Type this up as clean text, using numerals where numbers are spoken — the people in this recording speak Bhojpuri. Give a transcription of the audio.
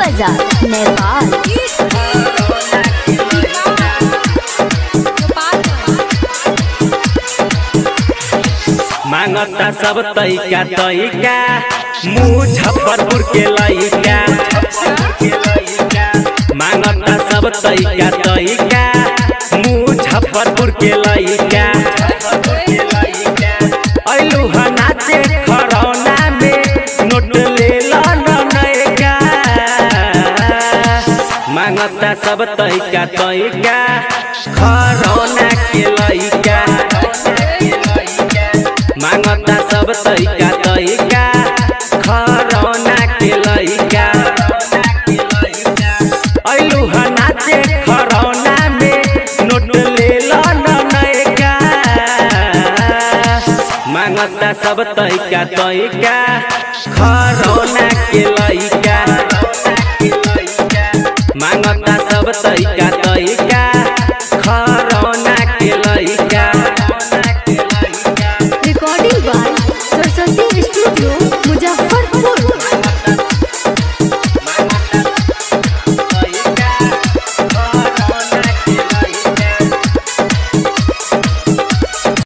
बाजार नेपाल। मांगता सब तैका तैका मुजफ्फरपुर के लइका। मांगता सब तैका तैका मुजफ्फरपुर के लइका। अइलू नाचे खरौना में नोट ले नयका। मांगता सब तैका तैका खरौना के लइका। मांगता सब तैका तैका खरौना के लइका। अइलू नाचे खरौना में नोट ले नयका। मांगता सब तैका तैका खरौना के